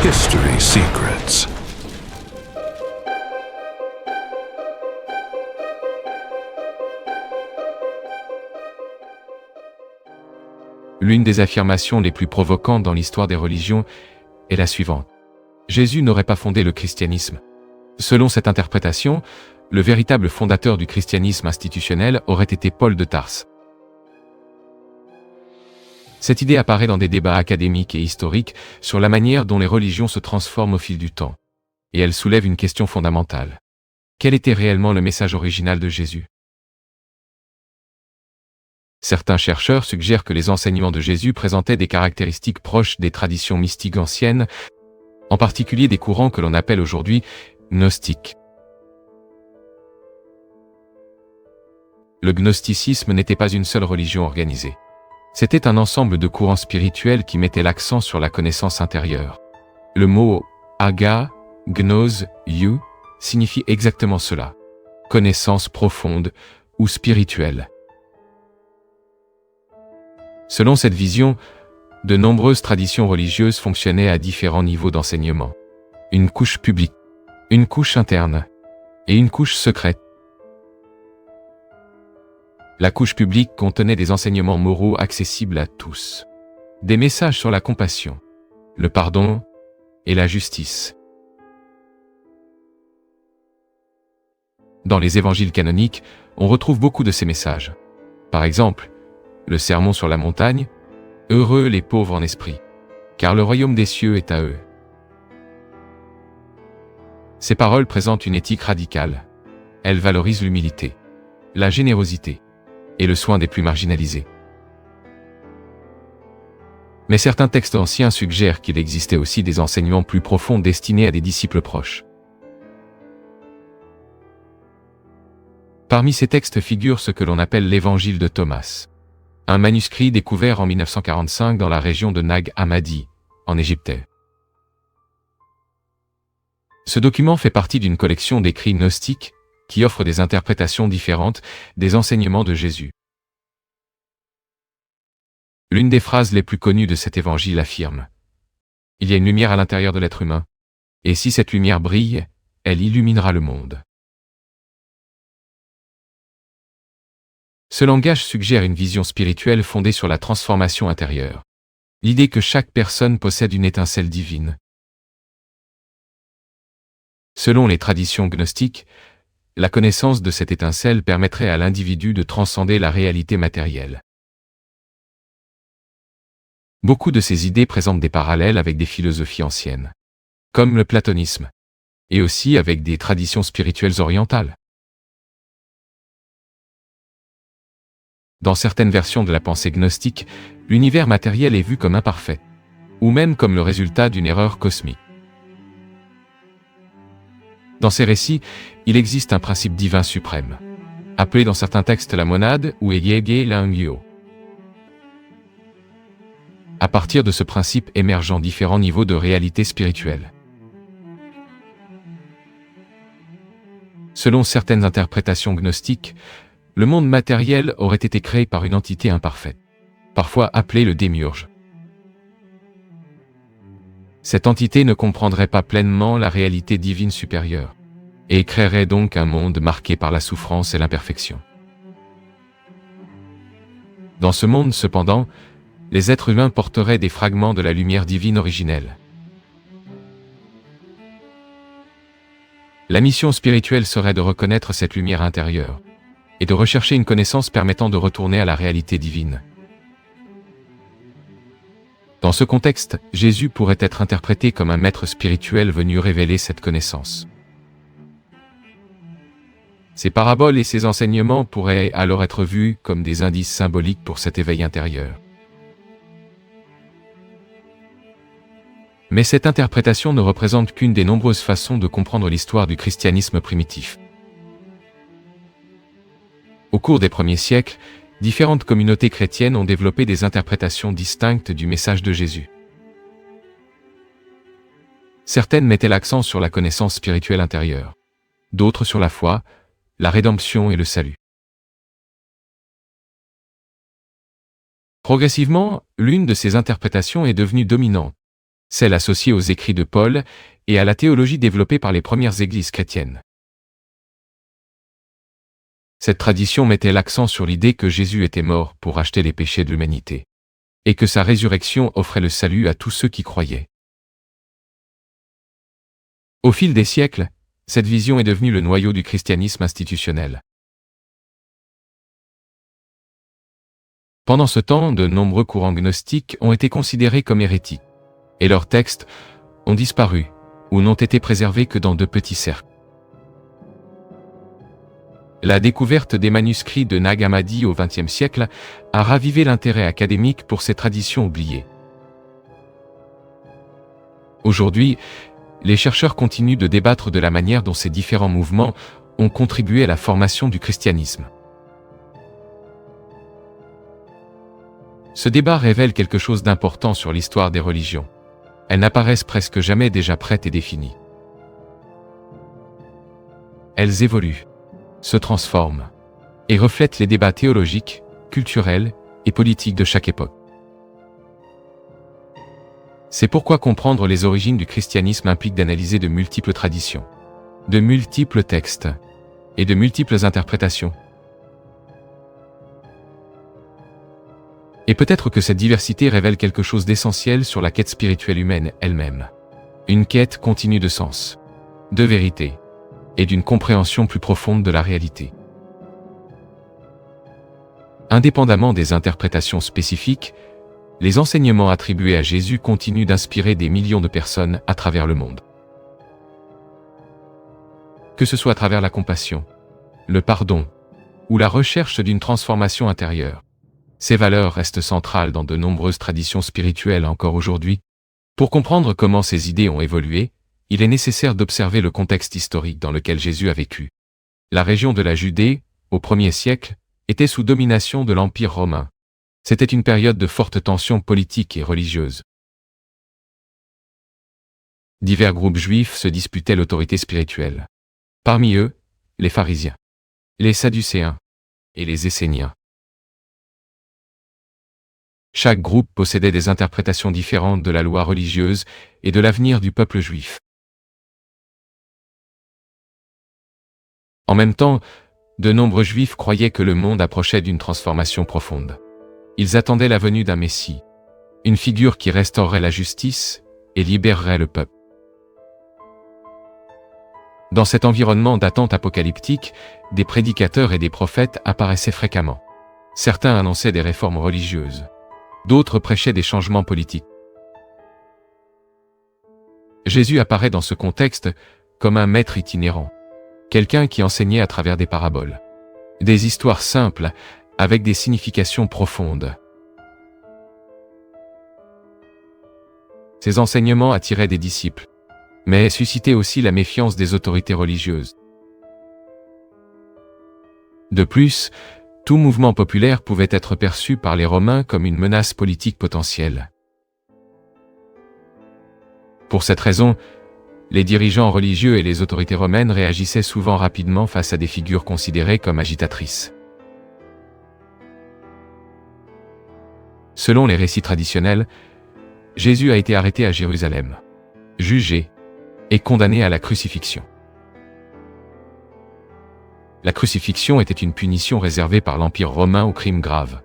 History Secrets. L'une des affirmations les plus provocantes dans l'histoire des religions est la suivante. Jésus n'aurait pas fondé le christianisme. Selon cette interprétation, le véritable fondateur du christianisme institutionnel aurait été Paul de Tarse. Cette idée apparaît dans des débats académiques et historiques sur la manière dont les religions se transforment au fil du temps. Et elle soulève une question fondamentale. Quel était réellement le message original de Jésus ? Certains chercheurs suggèrent que les enseignements de Jésus présentaient des caractéristiques proches des traditions mystiques anciennes, en particulier des courants que l'on appelle aujourd'hui gnostiques. Le gnosticisme n'était pas une seule religion organisée. C'était un ensemble de courants spirituels qui mettaient l'accent sur la connaissance intérieure. Le mot aga, gnose, you signifie exactement cela. Connaissance profonde ou spirituelle. Selon cette vision, de nombreuses traditions religieuses fonctionnaient à différents niveaux d'enseignement. Une couche publique, une couche interne et une couche secrète. La couche publique contenait des enseignements moraux accessibles à tous. Des messages sur la compassion, le pardon et la justice. Dans les évangiles canoniques, on retrouve beaucoup de ces messages. Par exemple, le sermon sur la montagne, « Heureux les pauvres en esprit, car le royaume des cieux est à eux ». Ces paroles présentent une éthique radicale. Elles valorisent l'humilité, la générosité et le soin des plus marginalisés. Mais certains textes anciens suggèrent qu'il existait aussi des enseignements plus profonds destinés à des disciples proches. Parmi ces textes figure ce que l'on appelle l'Évangile de Thomas, un manuscrit découvert en 1945 dans la région de Nag Hammadi, en Égypte. Ce document fait partie d'une collection d'écrits gnostiques qui offre des interprétations différentes des enseignements de Jésus. L'une des phrases les plus connues de cet évangile affirme « Il y a une lumière à l'intérieur de l'être humain, et si cette lumière brille, elle illuminera le monde. » Ce langage suggère une vision spirituelle fondée sur la transformation intérieure. L'idée que chaque personne possède une étincelle divine. Selon les traditions gnostiques, la connaissance de cette étincelle permettrait à l'individu de transcender la réalité matérielle. Beaucoup de ces idées présentent des parallèles avec des philosophies anciennes, comme le platonisme, et aussi avec des traditions spirituelles orientales. Dans certaines versions de la pensée gnostique, l'univers matériel est vu comme imparfait, ou même comme le résultat d'une erreur cosmique. Dans ces récits, il existe un principe divin suprême, appelé dans certains textes la monade ou Eyege Langyo. À partir de ce principe émergent différents niveaux de réalité spirituelle. Selon certaines interprétations gnostiques, le monde matériel aurait été créé par une entité imparfaite, parfois appelée le démiurge. Cette entité ne comprendrait pas pleinement la réalité divine supérieure, et créerait donc un monde marqué par la souffrance et l'imperfection. Dans ce monde, cependant, les êtres humains porteraient des fragments de la lumière divine originelle. La mission spirituelle serait de reconnaître cette lumière intérieure, et de rechercher une connaissance permettant de retourner à la réalité divine. Dans ce contexte, Jésus pourrait être interprété comme un maître spirituel venu révéler cette connaissance. Ces paraboles et ces enseignements pourraient alors être vus comme des indices symboliques pour cet éveil intérieur. Mais cette interprétation ne représente qu'une des nombreuses façons de comprendre l'histoire du christianisme primitif. Au cours des premiers siècles, différentes communautés chrétiennes ont développé des interprétations distinctes du message de Jésus. Certaines mettaient l'accent sur la connaissance spirituelle intérieure, d'autres sur la foi, la rédemption et le salut. Progressivement, l'une de ces interprétations est devenue dominante, celle associée aux écrits de Paul et à la théologie développée par les premières églises chrétiennes. Cette tradition mettait l'accent sur l'idée que Jésus était mort pour racheter les péchés de l'humanité, et que sa résurrection offrait le salut à tous ceux qui croyaient. Au fil des siècles, cette vision est devenue le noyau du christianisme institutionnel. Pendant ce temps, de nombreux courants gnostiques ont été considérés comme hérétiques, et leurs textes ont disparu, ou n'ont été préservés que dans de petits cercles. La découverte des manuscrits de Nag Hammadi au XXe siècle a ravivé l'intérêt académique pour ces traditions oubliées. Aujourd'hui, les chercheurs continuent de débattre de la manière dont ces différents mouvements ont contribué à la formation du christianisme. Ce débat révèle quelque chose d'important sur l'histoire des religions. Elles n'apparaissent presque jamais déjà prêtes et définies. Elles évoluent, se transforment, et reflètent les débats théologiques, culturels et politiques de chaque époque. C'est pourquoi comprendre les origines du christianisme implique d'analyser de multiples traditions, de multiples textes et de multiples interprétations. Et peut-être que cette diversité révèle quelque chose d'essentiel sur la quête spirituelle humaine elle-même. Une quête continue de sens, de vérité et d'une compréhension plus profonde de la réalité. Indépendamment des interprétations spécifiques, les enseignements attribués à Jésus continuent d'inspirer des millions de personnes à travers le monde. Que ce soit à travers la compassion, le pardon ou la recherche d'une transformation intérieure, ces valeurs restent centrales dans de nombreuses traditions spirituelles encore aujourd'hui. Pour comprendre comment ces idées ont évolué, il est nécessaire d'observer le contexte historique dans lequel Jésus a vécu. La région de la Judée, au 1er siècle, était sous domination de l'Empire romain. C'était une période de fortes tensions politiques et religieuses. Divers groupes juifs se disputaient l'autorité spirituelle. Parmi eux, les pharisiens, les sadducéens et les esséniens. Chaque groupe possédait des interprétations différentes de la loi religieuse et de l'avenir du peuple juif. En même temps, de nombreux juifs croyaient que le monde approchait d'une transformation profonde. Ils attendaient la venue d'un Messie, une figure qui restaurerait la justice et libérerait le peuple. Dans cet environnement d'attente apocalyptique, des prédicateurs et des prophètes apparaissaient fréquemment. Certains annonçaient des réformes religieuses. D'autres prêchaient des changements politiques. Jésus apparaît dans ce contexte comme un maître itinérant, quelqu'un qui enseignait à travers des paraboles, des histoires simples avec des significations profondes. Ces enseignements attiraient des disciples, mais suscitaient aussi la méfiance des autorités religieuses. De plus, tout mouvement populaire pouvait être perçu par les Romains comme une menace politique potentielle. Pour cette raison, les dirigeants religieux et les autorités romaines réagissaient souvent rapidement face à des figures considérées comme agitatrices. Selon les récits traditionnels, Jésus a été arrêté à Jérusalem, jugé et condamné à la crucifixion. La crucifixion était une punition réservée par l'Empire romain aux crimes graves,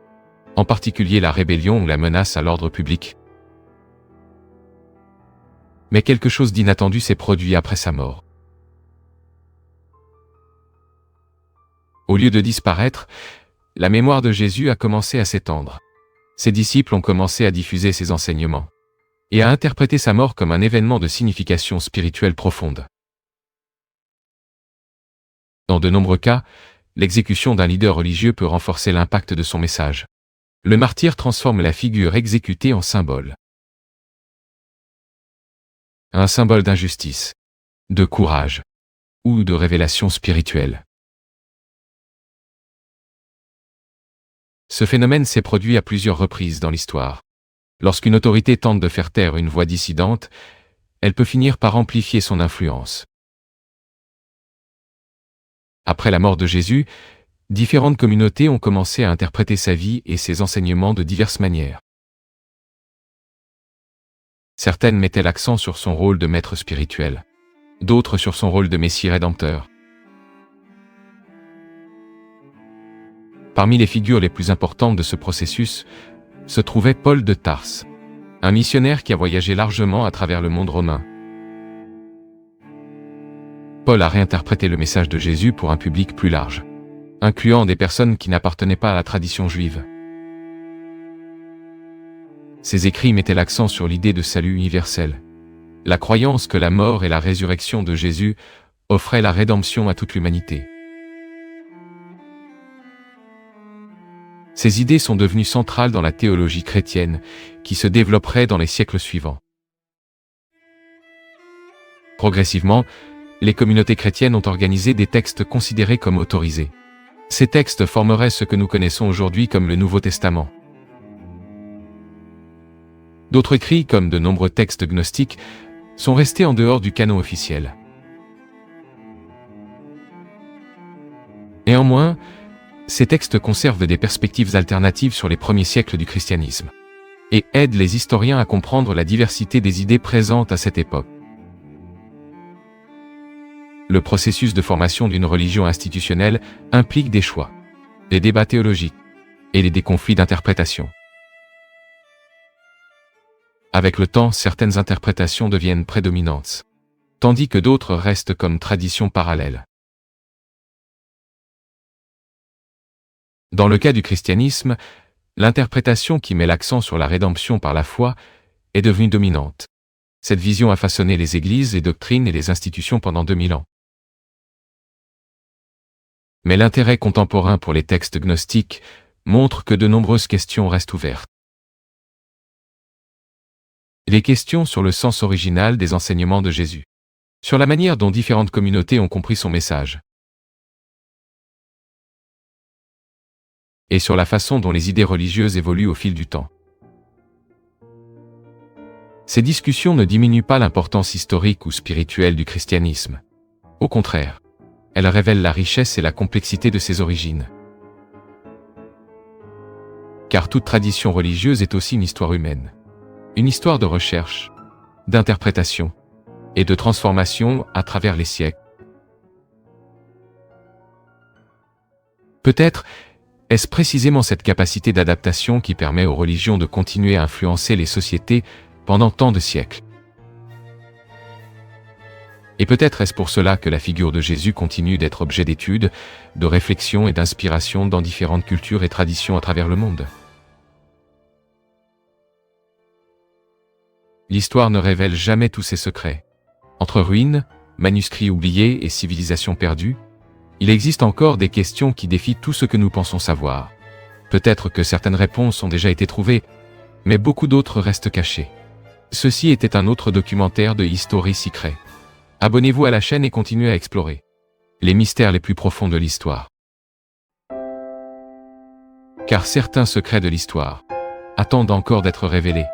en particulier la rébellion ou la menace à l'ordre public. Mais quelque chose d'inattendu s'est produit après sa mort. Au lieu de disparaître, la mémoire de Jésus a commencé à s'étendre. Ses disciples ont commencé à diffuser ses enseignements et à interpréter sa mort comme un événement de signification spirituelle profonde. Dans de nombreux cas, l'exécution d'un leader religieux peut renforcer l'impact de son message. Le martyr transforme la figure exécutée en symbole. Un symbole d'injustice, de courage ou de révélation spirituelle. Ce phénomène s'est produit à plusieurs reprises dans l'histoire. Lorsqu'une autorité tente de faire taire une voix dissidente, elle peut finir par amplifier son influence. Après la mort de Jésus, différentes communautés ont commencé à interpréter sa vie et ses enseignements de diverses manières. Certaines mettaient l'accent sur son rôle de maître spirituel, d'autres sur son rôle de Messie rédempteur. Parmi les figures les plus importantes de ce processus se trouvait Paul de Tarse, un missionnaire qui a voyagé largement à travers le monde romain. Paul a réinterprété le message de Jésus pour un public plus large, incluant des personnes qui n'appartenaient pas à la tradition juive. Ses écrits mettaient l'accent sur l'idée de salut universel, la croyance que la mort et la résurrection de Jésus offraient la rédemption à toute l'humanité. Ces idées sont devenues centrales dans la théologie chrétienne, qui se développerait dans les siècles suivants. Progressivement, les communautés chrétiennes ont organisé des textes considérés comme autorisés. Ces textes formeraient ce que nous connaissons aujourd'hui comme le Nouveau Testament. D'autres écrits, comme de nombreux textes gnostiques, sont restés en dehors du canon officiel. Néanmoins, ces textes conservent des perspectives alternatives sur les premiers siècles du christianisme et aident les historiens à comprendre la diversité des idées présentes à cette époque. Le processus de formation d'une religion institutionnelle implique des choix, des débats théologiques et des conflits d'interprétation. Avec le temps, certaines interprétations deviennent prédominantes, tandis que d'autres restent comme traditions parallèles. Dans le cas du christianisme, l'interprétation qui met l'accent sur la rédemption par la foi est devenue dominante. Cette vision a façonné les églises, les doctrines et les institutions pendant 2000 ans. Mais l'intérêt contemporain pour les textes gnostiques montre que de nombreuses questions restent ouvertes. Les questions sur le sens original des enseignements de Jésus, sur la manière dont différentes communautés ont compris son message, et sur la façon dont les idées religieuses évoluent au fil du temps. Ces discussions ne diminuent pas l'importance historique ou spirituelle du christianisme. Au contraire, elles révèlent la richesse et la complexité de ses origines. Car toute tradition religieuse est aussi une histoire humaine. Une histoire de recherche, d'interprétation et de transformation à travers les siècles. Peut-être est-ce précisément cette capacité d'adaptation qui permet aux religions de continuer à influencer les sociétés pendant tant de siècles. Et peut-être est-ce pour cela que la figure de Jésus continue d'être objet d'étude, de réflexion et d'inspiration dans différentes cultures et traditions à travers le monde. L'histoire ne révèle jamais tous ses secrets. Entre ruines, manuscrits oubliés et civilisations perdues, il existe encore des questions qui défient tout ce que nous pensons savoir. Peut-être que certaines réponses ont déjà été trouvées, mais beaucoup d'autres restent cachées. Ceci était un autre documentaire de History Secret. Abonnez-vous à la chaîne et continuez à explorer les mystères les plus profonds de l'histoire. Car certains secrets de l'histoire attendent encore d'être révélés.